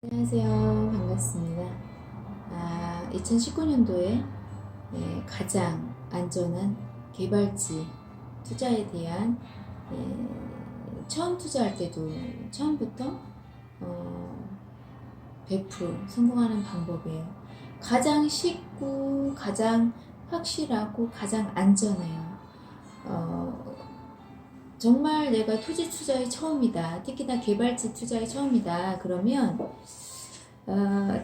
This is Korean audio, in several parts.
안녕하세요. 반갑습니다. 2019년도에 가장 안전한 개발지 투자에 대한 처음 투자할 때도 처음부터 100% 성공하는 방법이에요. 가장 쉽고 가장 확실하고 가장 안전해요. 정말 내가 토지 투자에 처음이다. 특히나 개발지 투자에 처음이다. 그러면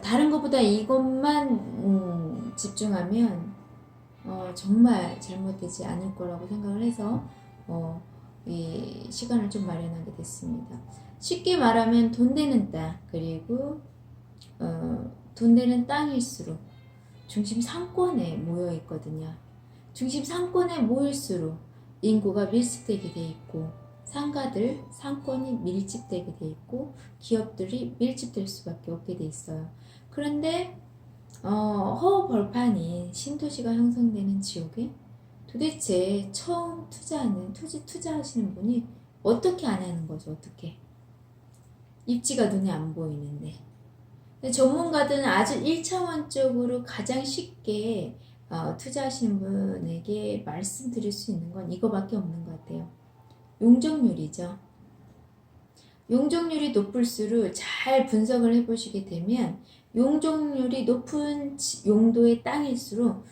다른 것보다 이것만 집중하면 정말 잘못되지 않을 거라고 생각을 해서 이 시간을 좀 마련하게 됐습니다. 쉽게 말하면 돈 되는 땅, 그리고 돈 되는 땅일수록 중심 상권에 모여 있거든요. 중심 상권에 모일수록 인구가 밀집되게 돼 있고 상권이 밀집되게 돼 있고 기업들이 밀집될 수밖에 없게 돼 있어요. 그런데 허허벌판인 신도시가 형성되는 지역에 도대체 처음 토지 투자하시는 분이 어떻게 안 하는 거죠? 어떻게? 입지가 눈에 안 보이는데. 전문가들은 아주 1차원적으로 가장 쉽게 투자하시는 분에게 말씀드릴 수 있는 건 이거밖에 없는 것 같아요. 용적률이죠. 용적률이 높을수록 잘 분석을 해보시게 되면 용적률이 높은 용도의 땅일수록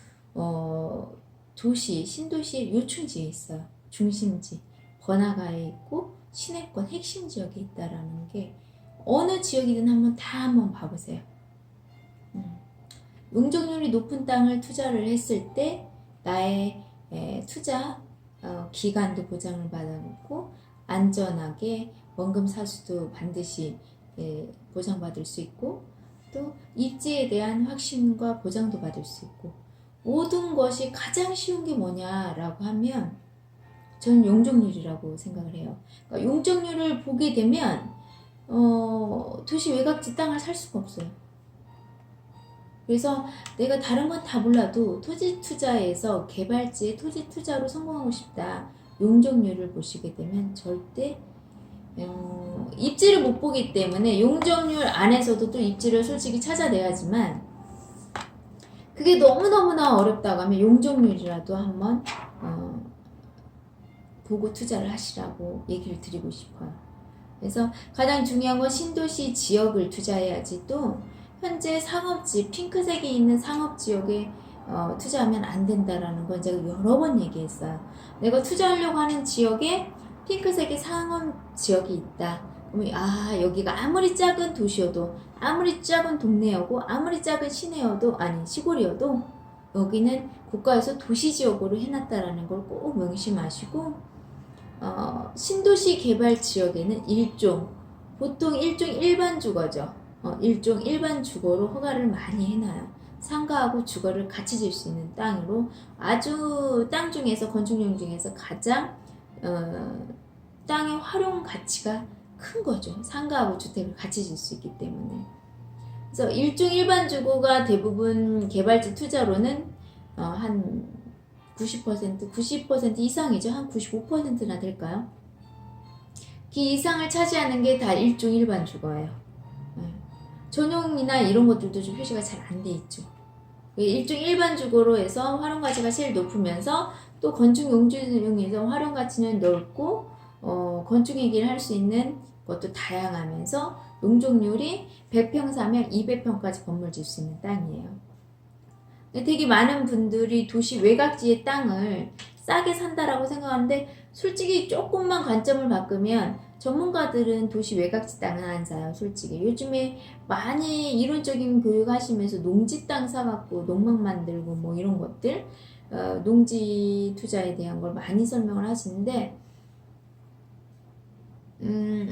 신도시의 요충지에 있어요. 중심지, 번화가에 있고 시내권 핵심 지역에 있다라는 게 어느 지역이든 한번 봐보세요. 용적률이 높은 땅을 투자를 했을 때 나의 투자 기간도 보장을 받았고 안전하게 원금 사수도 반드시 보장받을 수 있고 또 입지에 대한 확신과 보장도 받을 수 있고 모든 것이 가장 쉬운 게 뭐냐라고 하면 저는 용적률이라고 생각을 해요. 그러니까 용적률을 보게 되면 도시 외곽지 땅을 살 수가 없어요. 그래서 내가 다른 건 다 몰라도 토지 투자에서 개발지에 토지 투자로 성공하고 싶다. 용적률을 보시게 되면 절대 입지를 못 보기 때문에 용적률 안에서도 또 입지를 솔직히 찾아내야지만 그게 너무너무나 어렵다고 하면 용적률이라도 한번 보고 투자를 하시라고 얘기를 드리고 싶어요. 그래서 가장 중요한 건 신도시 지역을 투자해야지 또 현재 상업지, 핑크색이 있는 상업지역에 투자하면 안 된다라는 건 제가 여러 번 얘기했어요. 내가 투자하려고 하는 지역에 핑크색의 상업지역이 있다. 그러면 여기가 아무리 작은 도시여도 아무리 작은 동네여고 아무리 작은 시골이어도 여기는 국가에서 도시지역으로 해놨다라는 걸 꼭 명심하시고 신도시 개발 지역에는 보통 일종 일반 주거죠. 일종 일반 주거로 허가를 많이 해놔요. 상가하고 주거를 같이 질 수 있는 땅으로 아주 땅 중에서 건축용 중에서 가장 땅의 활용 가치가 큰 거죠. 상가하고 주택을 같이 질 수 있기 때문에. 그래서 일종 일반 주거가 대부분 개발지 투자로는 한 90% 이상이죠. 한 95%나 될까요? 그 이상을 차지하는 게 다 일종 일반 주거예요. 전용이나 이런 것들도 좀 표시가 잘 안 돼 있죠. 일종 일반 주거로 해서 활용 가치가 제일 높으면서 또 건축 용지용에서 활용 가치는 넓고 건축이익을 할 수 있는 것도 다양하면서 용적률이 100평 사면 200평까지 건물 질 수 있는 땅이에요. 되게 많은 분들이 도시 외곽지의 땅을 싸게 산다라고 생각하는데 솔직히 조금만 관점을 바꾸면 전문가들은 도시 외곽지 땅은 안 사요. 솔직히 요즘에 많이 이론적인 교육 하시면서 농지 땅 사갖고 농막 만들고 뭐 이런 것들 농지 투자에 대한 걸 많이 설명을 하시는데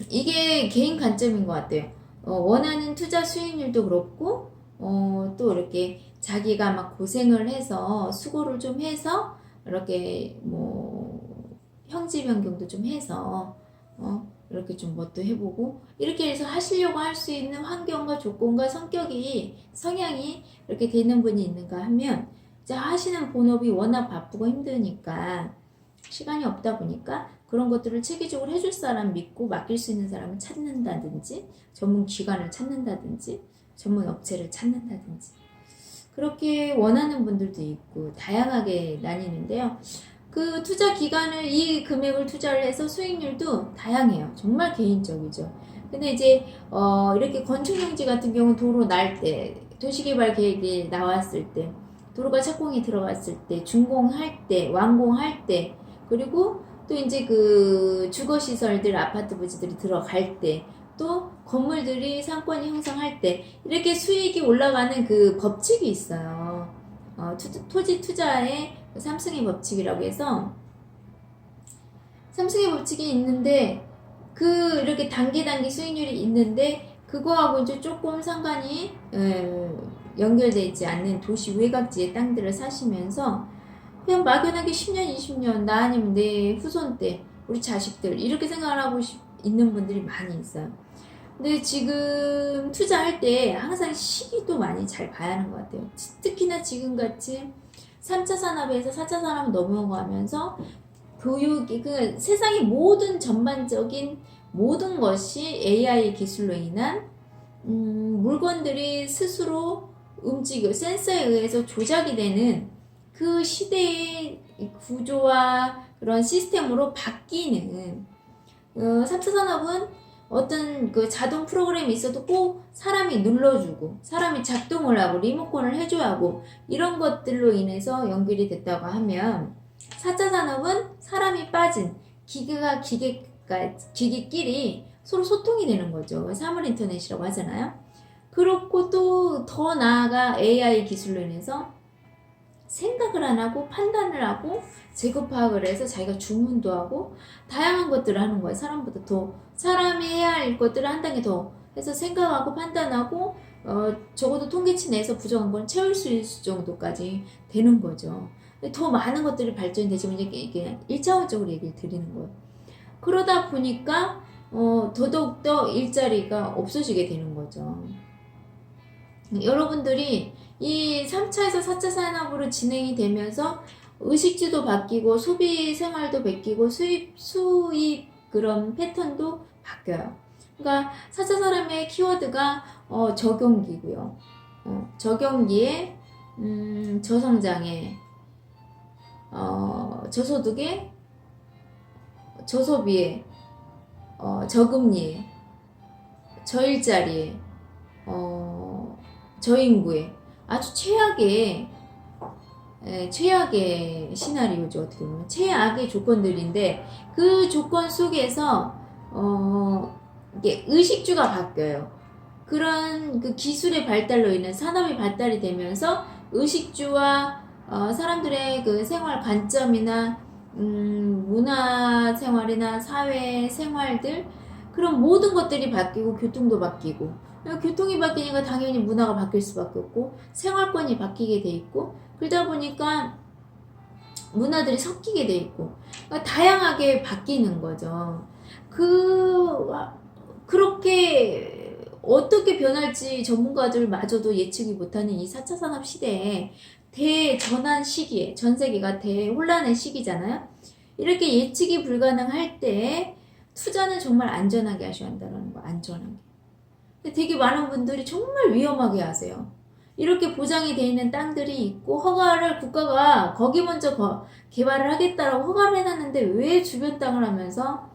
이게 개인 관점인 것 같아요. 원하는 투자 수익률도 그렇고 또 이렇게 자기가 막 고생을 해서 수고를 좀 해서 이렇게 뭐 형지 변경도 좀 해서 이렇게 좀 뭣도 해보고 이렇게 해서 하시려고 할 수 있는 환경과 조건과 성향이 이렇게 되는 분이 있는가 하면 이제 하시는 본업이 워낙 바쁘고 힘드니까 시간이 없다 보니까 그런 것들을 체계적으로 해줄 사람 믿고 맡길 수 있는 사람을 찾는다든지, 전문 기관을 찾는다든지, 전문 업체를 찾는다든지, 그렇게 원하는 분들도 있고 다양하게 나뉘는데요. 그 투자 기간을, 이 금액을 투자를 해서 수익률도 다양해요. 정말 개인적이죠. 근데 이제 이렇게 건축용지 같은 경우 도로 날 때, 도시개발 계획이 나왔을 때, 도로가 착공이 들어갔을 때, 준공할 때, 완공할 때, 그리고 또 이제 그 주거시설들, 아파트 부지들이 들어갈 때, 또 건물들이 상권이 형성할 때, 이렇게 수익이 올라가는 그 법칙이 있어요. 토지 투자의 삼승의 법칙이라고 해서, 삼승의 법칙이 있는데, 이렇게 단기 수익률이 있는데, 그거하고 이제 조금 상관이 연결되어 있지 않는 도시 외곽지의 땅들을 사시면서 그냥 막연하게 10년, 20년 나 아니면 내 후손 때 우리 자식들 이렇게 생각을 하고 있는 분들이 많이 있어요. 근데 지금 투자할 때 항상 시기도 많이 잘 봐야 하는 것 같아요. 특히나 지금같이 3차 산업에서 4차 산업 넘어가면서 교육이, 그 세상의 모든 전반적인 모든 것이 AI 기술로 인한 물건들이 스스로 움직여 센서에 의해서 조작이 되는 그 시대의 구조와 그런 시스템으로 바뀌는 3차 산업은 어떤 그 자동 프로그램이 있어도 꼭 사람이 눌러주고 사람이 작동을 하고 리모컨을 해줘야 하고 이런 것들로 인해서 연결이 됐다고 하면 4차 산업은 사람이 빠진 기계끼리 서로 소통이 되는 거죠. 사물 인터넷이라고 하잖아요. 그렇고 또 더 나아가 AI 기술로 인해서 생각을 안 하고 판단을 하고 재고 파악을 해서 자기가 주문도 하고 다양한 것들을 하는 거예요. 사람보다 더 사람이 해야 할 것들을 한 단계 더 해서 생각하고 판단하고 적어도 통계치 내에서 부족한 건 채울 수 있을 정도까지 되는 거죠. 더 많은 것들이 발전이 되지만 이게 1차원적으로 얘기를 드리는 거예요. 그러다 보니까 더더욱더 일자리가 없어지게 되는 거죠. 여러분들이 이 3차에서 4차 산업으로 진행이 되면서 의식주도 바뀌고 소비 생활도 바뀌고 수입 그런 패턴도 바뀌어요. 그러니까 4차 산업의 키워드가 저경기고요. 저경기에 저성장에 저소득에 저소비에 저금리에 저일자리에 저인구에 아주 최악의 시나리오죠. 어떻게 보면 최악의 조건들인데 그 조건 속에서 이게 의식주가 바뀌어요. 그런 그 기술의 발달로 인해 산업이 발달이 되면서 의식주와 사람들의 그 생활 관점이나 문화 생활이나 사회 생활들 그런 모든 것들이 바뀌고 교통도 바뀌고 교통이 바뀌니까 당연히 문화가 바뀔 수밖에 없고 생활권이 바뀌게 돼 있고 그러다 보니까 문화들이 섞이게 돼 있고 그러니까 다양하게 바뀌는 거죠. 그렇게 어떻게 변할지 전문가들마저도 예측이 못하는 이 4차 산업 시대에 대전환 시기에 전 세계가 대혼란의 시기잖아요. 이렇게 예측이 불가능할 때 투자는 정말 안전하게 하셔야 한다는 거. 안전하게. 근데 되게 많은 분들이 정말 위험하게 하세요. 이렇게 보장이 돼 있는 땅들이 있고 허가를 국가가 거기 먼저 개발을 하겠다라고 허가를 해놨는데 왜 주변 땅을 하면서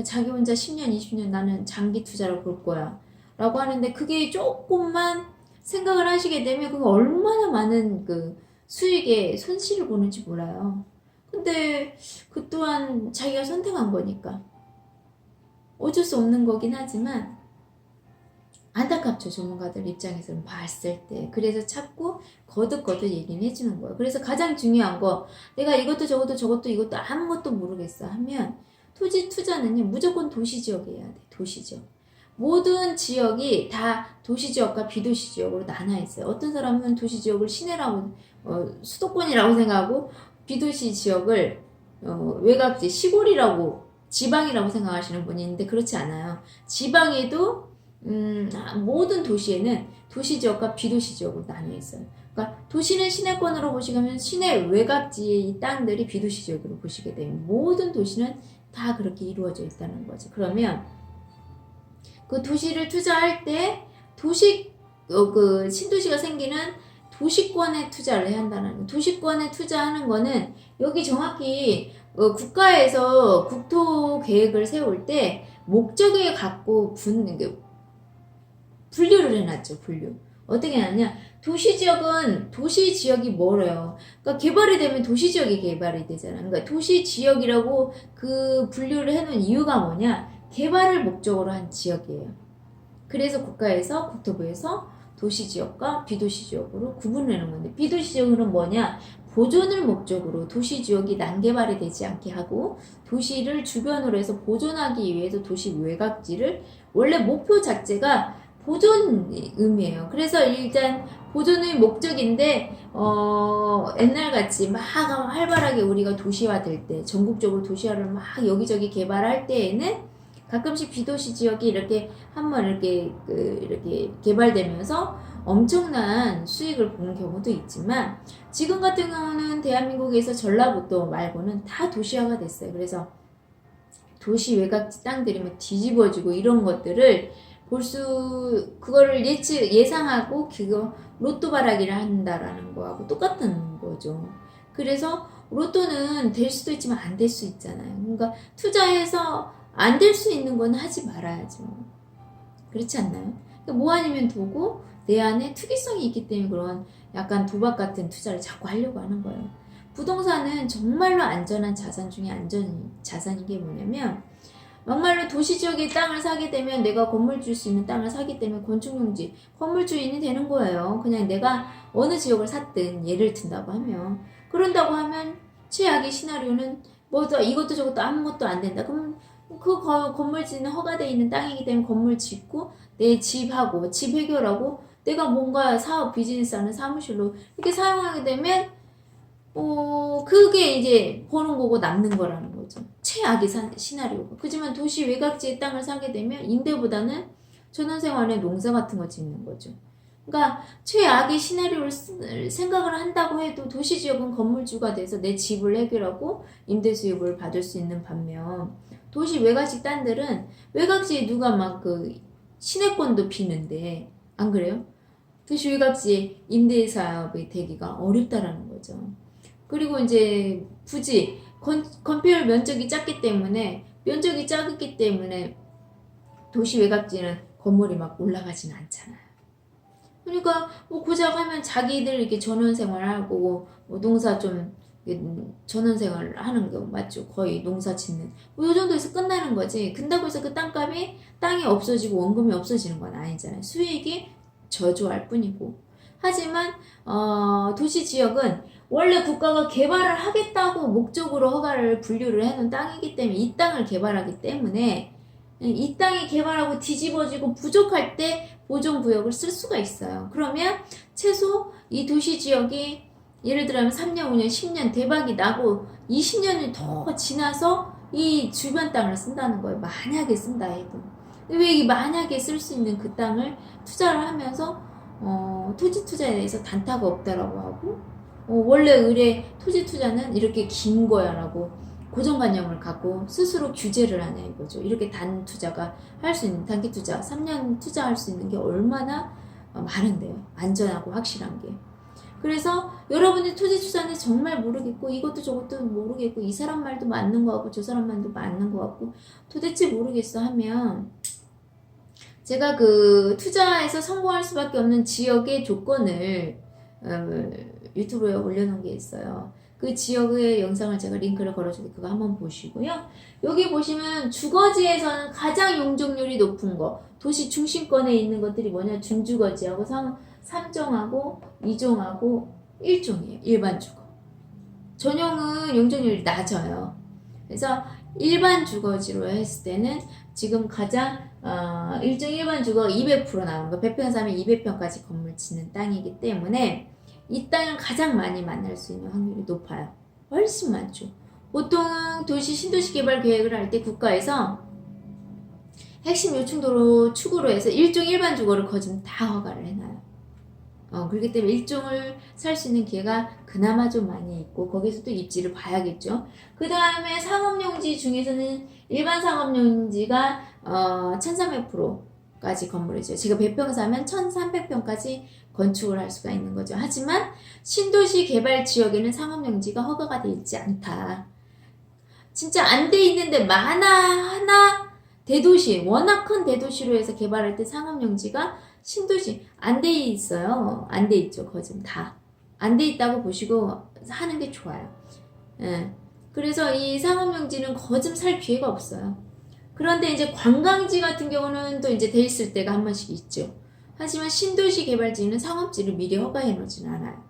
자기 혼자 10년 20년 나는 장기 투자를 볼 거야 라고 하는데 그게 조금만 생각을 하시게 되면 그게 얼마나 많은 그 수익에 손실을 보는지 몰라요. 근데 그 또한 자기가 선택한 거니까 어쩔 수 없는 거긴 하지만 안타깝죠. 전문가들 입장에서는 봤을 때. 그래서 자꾸 거듭거듭 얘기는 해주는 거예요. 그래서 가장 중요한 거 내가 이것도 저것도 이것도 아무것도 모르겠어 하면 토지 투자는요 무조건 도시지역에 해야 돼. 도시지역. 모든 지역이 다 도시지역과 비도시지역으로 나눠 있어요. 어떤 사람은 도시지역을 시내라고 수도권이라고 생각하고 비도시 지역을 외곽지 시골이라고 지방이라고 생각하시는 분이 있는데 그렇지 않아요. 지방에도 모든 도시에는 도시지역과 비도시지역으로 나뉘어 있어요. 그러니까 도시는 시내권으로 보시면 시내 외곽지의 이 땅들이 비도시지역으로 보시게 돼요. 모든 도시는 다 그렇게 이루어져 있다는 거지. 그러면 그 도시를 투자할 때 그 신도시가 생기는 도시권에 투자를 해야 한다는 거예요. 도시권에 투자하는 거는 여기 정확히 국가에서 국토 계획을 세울 때 목적에 갖고 분류를 해놨죠. 분류. 어떻게 하냐? 도시지역은 도시지역이 뭐래요? 그러니까 개발이 되면 도시지역이 개발이 되잖아. 그러니까 도시지역이라고 그 분류를 해놓은 이유가 뭐냐? 개발을 목적으로 한 지역이에요. 그래서 국가에서 국토부에서 도시지역과 비도시지역으로 구분을 해놓은 건데, 비도시지역은 뭐냐? 보존을 목적으로 도시지역이 난개발이 되지 않게 하고 도시를 주변으로 해서 보존하기 위해서 도시 외곽지를, 원래 목표 자체가 보존 의미예요. 그래서 일단 보존의 목적인데 옛날같이 막 활발하게 우리가 도시화될 때, 전국적으로 도시화를 막 여기저기 개발할 때에는 가끔씩 비도시 지역이 이렇게 한번 이렇게 개발되면서 엄청난 수익을 보는 경우도 있지만, 지금 같은 경우는 대한민국에서 전라북도 말고는 다 도시화가 됐어요. 그래서 도시 외곽지 땅들이 막 뒤집어지고 이런 것들을 그거를 예상하고 그거 로또 바라기를 한다라는 거하고 똑같은 거죠. 그래서 로또는 될 수도 있지만 안 될 수 있잖아요. 그러니까 투자해서 안 될 수 있는 건 하지 말아야죠. 그렇지 않나요? 그러니까 뭐 아니면 도고 내 안에 투기성이 있기 때문에 그런 약간 도박 같은 투자를 자꾸 하려고 하는 거예요. 부동산은 정말로 안전한 자산 중에 자산인 게 뭐냐면, 정말로 도시지역의 땅을 사게 되면 내가 건물줄 수 있는 땅을 사기 때문에 건축용지, 건물주인이 되는 거예요. 그냥 내가 어느 지역을 샀든 예를 든다고 하면, 그런다고 하면 최악의 시나리오는 이것도 저것도 아무것도 안 된다. 그럼 그 건물지는 허가되어 있는 땅이기 때문에 건물 짓고 내 집하고 집 해결하고 내가 뭔가 사업 비즈니스하는 사무실로 이렇게 사용하게 되면 그게 이제 버는 거고 남는 거라는 거죠. 최악의 시나리오가. 그지만 도시 외곽지의 땅을 사게 되면 임대보다는 전원생활에 농사 같은 거 짓는 거죠. 그러니까 최악의 시나리오를 생각을 한다고 해도 도시지역은 건물주가 돼서 내 집을 해결하고 임대 수입을 받을 수 있는 반면, 도시 외곽지 땅들은 외곽지에 누가 막 시내권도 비는데, 안 그래요? 도시 외곽지에 임대 사업이 되기가 어렵다라는 거죠. 그리고 이제 부지 건폐율 면적이 작기 때문에 도시 외곽지는 건물이 막 올라가지는 않잖아요. 그러니까 고작 하면 자기들 이렇게 전원생활하고 농사 좀 전원생활을 하는 거 맞죠? 거의 농사 짓는 요 정도에서 끝나는 거지. 근다고 해서 그 땅이 없어지고 원금이 없어지는 건 아니잖아요. 수익이 저조할 뿐이고. 하지만 도시지역은 원래 국가가 개발을 하겠다고 목적으로 허가를 분류를 해놓은 땅이기 때문에, 이 땅을 개발하기 때문에 이 땅이 개발하고 뒤집어지고 부족할 때 보존구역을 쓸 수가 있어요. 그러면 최소 이 도시지역이 예를 들면 3년, 5년, 10년 대박이 나고 20년이 더 지나서 이 주변 땅을 쓴다는 거예요. 만약에 쓴다 해도. 왜 이 만약에 쓸 수 있는 그 땅을 투자를 하면서 토지 투자에 대해서 단타가 없다라고 하고, 원래 의뢰 토지 투자는 이렇게 긴 거야 라고 고정관념을 갖고 스스로 규제를 하냐 이거죠. 이렇게 단 투자가 할 수 있는, 단기 투자 3년 투자할 수 있는 게 얼마나 많은데요. 안전하고 확실한 게. 그래서 여러분이 토지 투자는 정말 모르겠고 이것도 저것도 모르겠고 이 사람 말도 맞는 거 같고 저 사람 말도 맞는 거 같고 도대체 모르겠어 하면, 제가 투자에서 성공할 수밖에 없는 지역의 조건을 유튜브에 올려놓은 게 있어요. 그 지역의 영상을 제가 링크를 걸어줄게. 그거 한번 보시고요. 여기 보시면 주거지에서는 가장 용적률이 높은 거, 도시 중심권에 있는 것들이 뭐냐, 준주거지하고 3종하고 2종하고 1종이에요. 일반 주거. 전용은 용적률이 낮아요. 그래서 일반 주거지로 했을 때는 지금 가장 1종 일반 주거 200% 나오는 거, 100평 사면 200평까지 건물 짓는 땅이기 때문에 이 땅을 가장 많이 만날 수 있는 확률이 높아요. 훨씬 많죠. 보통 신도시 개발 계획을 할 때 국가에서 핵심 요충도로 축으로 해서 1종 일반 주거를 거진 다 허가를 해놔요. 그렇기 때문에 일종을 살 수 있는 기회가 그나마 좀 많이 있고 거기서 또 입지를 봐야겠죠. 그 다음에 상업용지 중에서는 일반 상업용지가 1300%까지 건물이죠. 제가 100평 사면 1300평까지 건축을 할 수가 있는 거죠. 하지만 신도시 개발 지역에는 상업용지가 허가가 되어 있지 않다. 진짜 안 돼 있는데 하나 대도시, 워낙 큰 대도시로 해서 개발할 때 상업용지가 신도시 안 돼 있어요. 안 돼 있죠. 거진 다. 안 돼 있다고 보시고 하는 게 좋아요. 예. 그래서 이 상업용지는 거짓 살 기회가 없어요. 그런데 이제 관광지 같은 경우는 또 이제 돼 있을 때가 한 번씩 있죠. 하지만 신도시 개발지는 상업지를 미리 허가해 놓지는 않아요.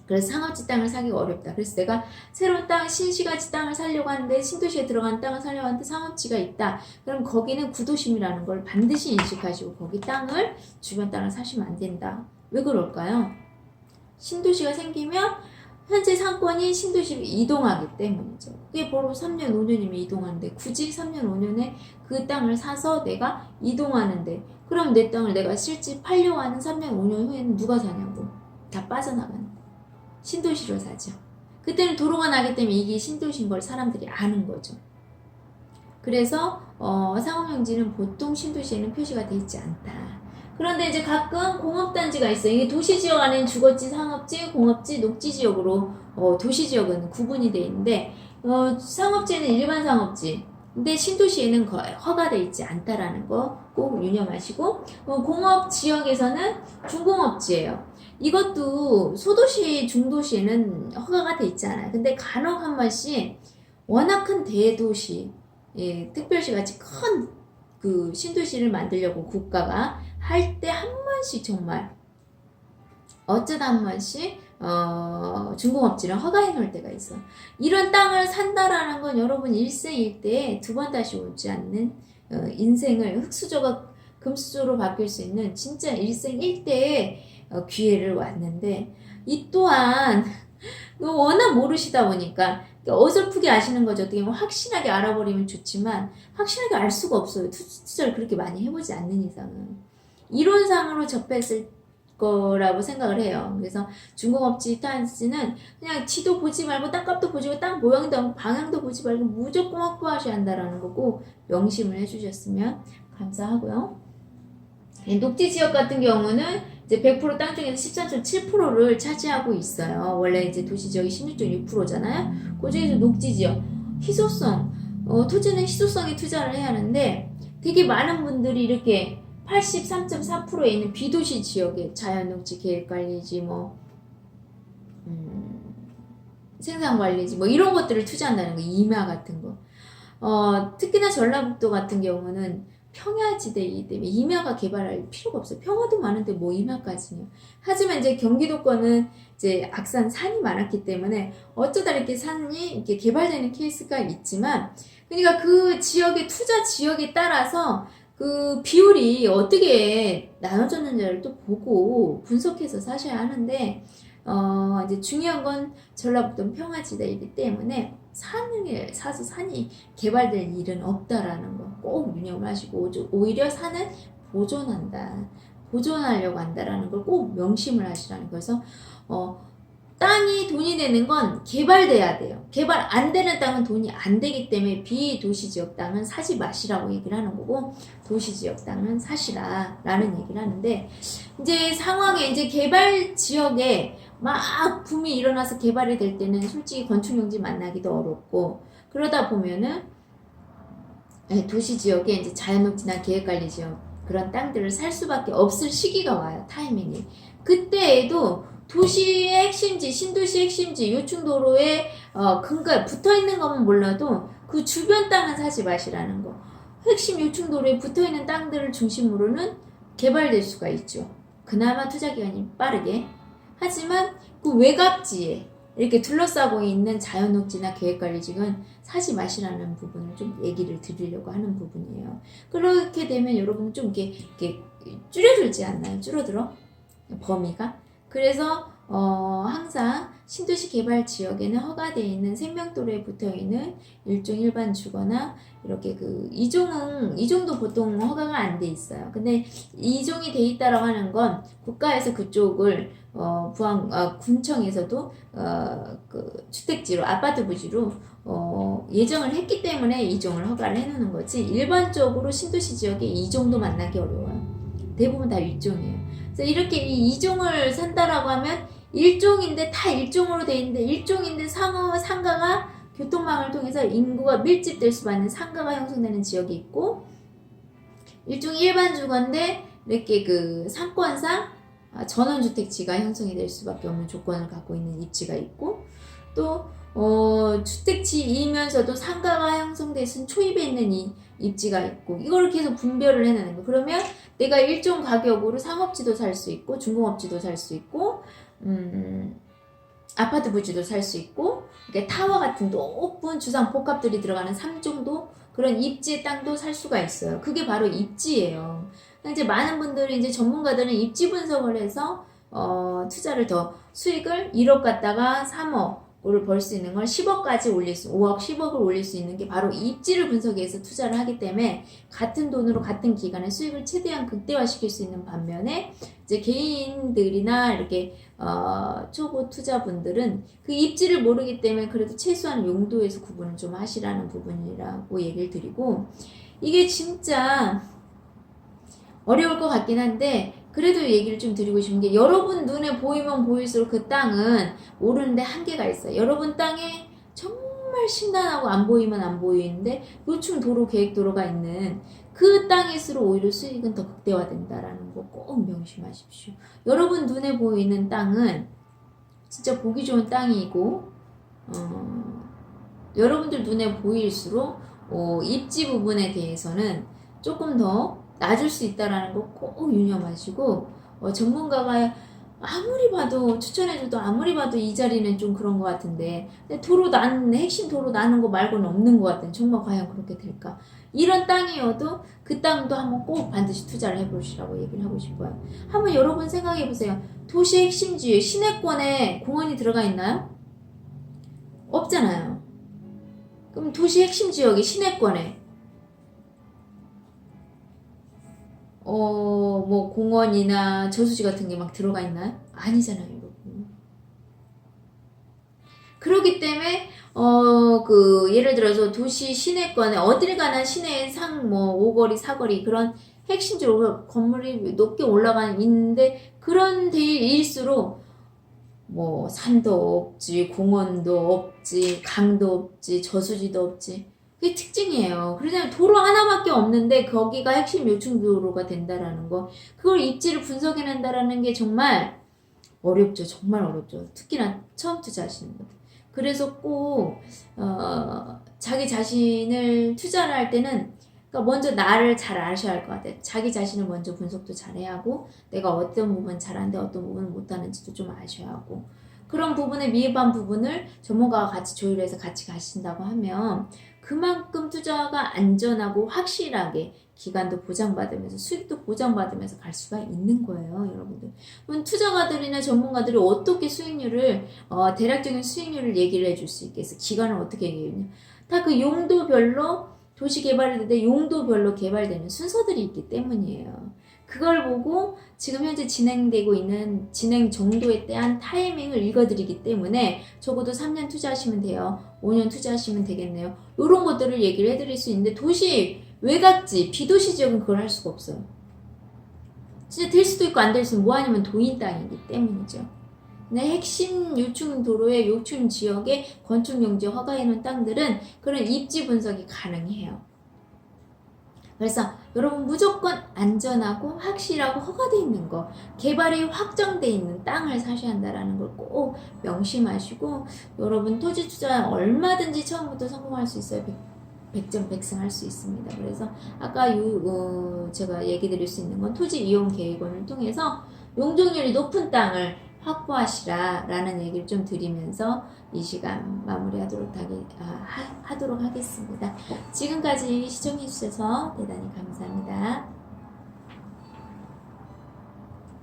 그래서 상업지 땅을 사기가 어렵다. 그래서 내가 새로운 땅, 신시가지 땅을 사려고 하는데 신도시에 들어간 땅을 사려고 하는데 상업지가 있다. 그럼 거기는 구도심이라는 걸 반드시 인식하시고 거기 땅을, 주변 땅을 사시면 안 된다. 왜 그럴까요? 신도시가 생기면 현재 상권이 신도시로 이동하기 때문이죠. 그게 바로 3년, 5년이면 이동하는데 굳이 3년, 5년에 그 땅을 사서 내가 이동하는데 그럼 내 땅을 내가 실제 팔려고 하는 3년, 5년 후에는 누가 사냐고. 다 빠져나가는. 신도시로 사죠. 그때는 도로가 나기 때문에 이게 신도시인 걸 사람들이 아는 거죠. 그래서 상업용지는 보통 신도시에는 표시가 되어 있지 않다. 그런데 이제 가끔 공업단지가 있어요. 이게 도시지역 안에는 주거지, 상업지, 공업지, 녹지지역으로 도시지역은 구분이 되어 있는데 상업지는 일반 상업지, 근데 신도시에는 허가되어 있지 않다라는 거 꼭 유념하시고 공업지역에서는 중공업지예요. 이것도 소도시, 중도시에는 허가가 돼 있지 않아요. 근데 간혹 한 번씩 워낙 큰 대도시, 특별시 같이 큰 그 신도시를 만들려고 국가가 할 때 한 번씩 정말 어쩌다 한 번씩 중공업지를 허가해 놓을 때가 있어요. 이런 땅을 산다라는 건 여러분 일생일대에 두 번 다시 오지 않는 인생을 흑수저가 금수저로 바뀔 수 있는 진짜 일생일대의 기회를 왔는데 이 또한 워낙 모르시다 보니까 어설프게 아시는 거죠. 어떻게 보면 확실하게 알아버리면 좋지만 확실하게 알 수가 없어요. 투자를 그렇게 많이 해보지 않는 이상은. 이론상으로 접했을 거라고 생각을 해요. 그래서 중공업지 단지는 그냥 지도 보지 말고 땅값도 보지 말고 땅 모양도 방향도 보지 말고 무조건 확보하셔야 한다라는 거고 명심을 해주셨으면 감사하고요. 녹지 지역 같은 경우는 이제 100% 땅 중에서 13.7%를 차지하고 있어요. 원래 이제 도시 지역이 16.6%잖아요. 그 중에서 녹지 지역, 희소성, 토지는 희소성에 투자를 해야 하는데 되게 많은 분들이 이렇게 83.4%에 있는 비도시 지역에 자연녹지, 계획관리지, 생산관리지, 이런 것들을 투자한다는 거, 임야 같은 거. 특히나 전라북도 같은 경우는 평야지대이기 때문에 임야가 개발할 필요가 없어요. 평화도 많은데 임야까지요. 하지만 이제 경기도권은 이제 악산 산이 많았기 때문에 어쩌다 이렇게 산이 이렇게 개발되는 케이스가 있지만, 그러니까 그 지역의 투자 지역에 따라서 그 비율이 어떻게 나눠졌는지를 또 보고 분석해서 사셔야 하는데, 이제 중요한 건 전라북도는 평화지대이기 때문에 산을 사서 산이 개발될 일은 없다라는 거 꼭 유념을 하시고, 오히려 산은 보존하려고 한다라는 걸 꼭 명심을 하시라는 거여서 땅이 돈이 되는 건 개발돼야 돼요. 개발 안 되는 땅은 돈이 안 되기 때문에 비도시지역 땅은 사지 마시라고 얘기를 하는 거고, 도시지역 땅은 사시라라는 얘기를 하는데, 이제 상황에 이제 개발 지역에 막 붐이 일어나서 개발이 될 때는 솔직히 건축용지 만나기도 어렵고, 그러다 보면은 도시지역에 이제 자연녹지나 계획관리지역 그런 땅들을 살 수밖에 없을 시기가 와요. 타이밍이. 그때에도 도시의 핵심지, 신도시 핵심지, 요충도로에 근거에 붙어있는 것만 몰라도 그 주변 땅은 사지 마시라는 거. 핵심 요충도로에 붙어있는 땅들을 중심으로는 개발될 수가 있죠. 그나마 투자기간이 빠르게. 하지만 그 외곽지에 이렇게 둘러싸고 있는 자연녹지나 계획관리지역은 사지 마시라는 부분을 좀 얘기를 드리려고 하는 부분이에요. 그렇게 되면 여러분은 좀 이렇게 줄어들지 않나요? 줄어들어? 범위가? 그래서 항상 신도시 개발 지역에는 허가되어 있는 생명도로에 붙어 있는 일종 일반 주거나 이렇게 그 이종도 보통 허가가 안 돼 있어요. 근데 이종이 돼 있다라고 하는 건 국가에서 그쪽을 군청에서도 그 주택지로 아파트 부지로 예정을 했기 때문에 이종을 허가를 해놓는 거지, 일반적으로 신도시 지역에 이종도 만나기 어려워요. 대부분 다 일종이에요. 그래서 이렇게 이 이종을 산다라고 하면 일종인데 다 일종으로 돼 있는데, 일종인데 상가가 교통망을 통해서 인구가 밀집될 수밖에 없는 상가가 형성되는 지역이 있고, 일종이 일반 주거인데 이렇게 그 상권상 전원주택지가 형성이 될 수밖에 없는 조건을 갖고 있는 입지가 있고, 또 주택지이면서도 상가가 형성돼서 초입에 있는 이 입지가 있고, 이거를 계속 분별을 해내는 거. 그러면 내가 일종 가격으로 상업지도 살 수 있고 중공업지도 살 수 있고 아파트 부지도 살 수 있고, 이렇게 타워 같은 높은 주상 복합들이 들어가는 3종도 그런 입지의 땅도 살 수가 있어요. 그게 바로 입지예요. 이제 많은 분들이, 이제 전문가들은 입지 분석을 해서 투자를 더 수익을 1억 갖다가 3억을 벌 수 있는 걸 10억까지 올릴 수, 5억, 10억을 올릴 수 있는 게 바로 입지를 분석해서 투자를 하기 때문에 같은 돈으로 같은 기간에 수익을 최대한 극대화시킬 수 있는 반면에, 이제 개인들이나 이렇게 초보 투자분들은 그 입지를 모르기 때문에 그래도 최소한 용도에서 구분을 좀 하시라는 부분이라고 얘기를 드리고, 이게 진짜 어려울 것 같긴 한데 그래도 얘기를 좀 드리고 싶은 게, 여러분 눈에 보이면 보일수록 그 땅은 모르는데 한계가 있어요. 여러분 땅에 정말 심란하고 안 보이면 안 보이는데 요충 도로 계획도로가 있는 그 땅일수록 오히려 수익은 더 극대화된다라는 거 꼭 명심하십시오. 여러분 눈에 보이는 땅은 진짜 보기 좋은 땅이고, 여러분들 눈에 보일수록 입지 부분에 대해서는 조금 더 낮을 수 있다라는 거 꼭 유념하시고, 전문가가 아무리 봐도 추천해줘도 아무리 봐도 이 자리는 좀 그런 것 같은데, 핵심 도로 나는 거 말고는 없는 것 같은, 정말 과연 그렇게 될까? 이런 땅이어도 그 땅도 한번 꼭 반드시 투자를 해보시라고 얘기를 하고 싶어요. 한번 여러분 생각해보세요. 도시 핵심지에 시내권에 공원이 들어가 있나요? 없잖아요. 그럼 도시 핵심 지역이 시내권에 뭐 공원이나 저수지 같은 게 막 들어가 있나요? 아니잖아요, 여러분. 그렇기 때문에 예를 들어서 도시 시내권에 어딜 가나 시내의 오거리 사거리 그런 핵심지로 건물이 높게 올라가는 있는데, 그런 데일수록 뭐 산도 없지, 공원도 없지, 강도 없지, 저수지도 없지. 그게 특징이에요. 그러면 도로 하나밖에 없는데 거기가 핵심 요충도로가 된다라는 거, 그걸 입지를 분석해낸다라는 게 정말 어렵죠. 정말 어렵죠. 특히나 처음 투자하시는 분들. 그래서 꼭 자기 자신을 투자를 할 때는, 그러니까 먼저 나를 잘 아셔야 할 것 같아요. 자기 자신을 먼저 분석도 잘해야 하고, 내가 어떤 부분 잘하는데 어떤 부분을 못하는지도 좀 아셔야 하고, 그런 부분에 미흡한 부분을 전문가와 같이 조율해서 같이 가신다고 하면 그만큼 투자가 안전하고 확실하게 기간도 보장받으면서 수익도 보장받으면서 갈 수가 있는 거예요, 여러분들. 그럼 투자가들이나 전문가들이 어떻게 수익률을 대략적인 수익률을 얘기를 해줄 수 있겠어? 기간을 어떻게 얘기했냐? 다 그 용도별로 도시 개발이 되는데 용도별로 개발되는 순서들이 있기 때문이에요. 그걸 보고 지금 현재 진행되고 있는 진행 정도에 대한 타이밍을 읽어드리기 때문에 적어도 3년 투자하시면 돼요. 5년 투자하시면 되겠네요. 이런 것들을 얘기를 해드릴 수 있는데, 도시 외곽지, 비도시 지역은 그걸 할 수가 없어요. 진짜 될 수도 있고 안 될 수도, 뭐아니면 도인 땅이기 때문이죠. 근데 핵심 요충 도로의 요충 지역에 건축 용지 허가해놓은 땅들은 그런 입지 분석이 가능해요. 그래서 여러분 무조건 안전하고 확실하고 허가되어 있는 거, 개발이 확정되어 있는 땅을 사셔야 한다는 걸 꼭 명심하시고, 여러분 토지 투자 얼마든지 처음부터 성공할 수 있어요. 100점 100승 할 수 있습니다. 그래서 아까 제가 얘기 드릴 수 있는 건 토지 이용 계획원을 통해서 용적률이 높은 땅을 확보하시라 라는 얘기를 좀 드리면서 이 시간 마무리하도록 하겠습니다. 지금까지 시청해주셔서 대단히 감사합니다.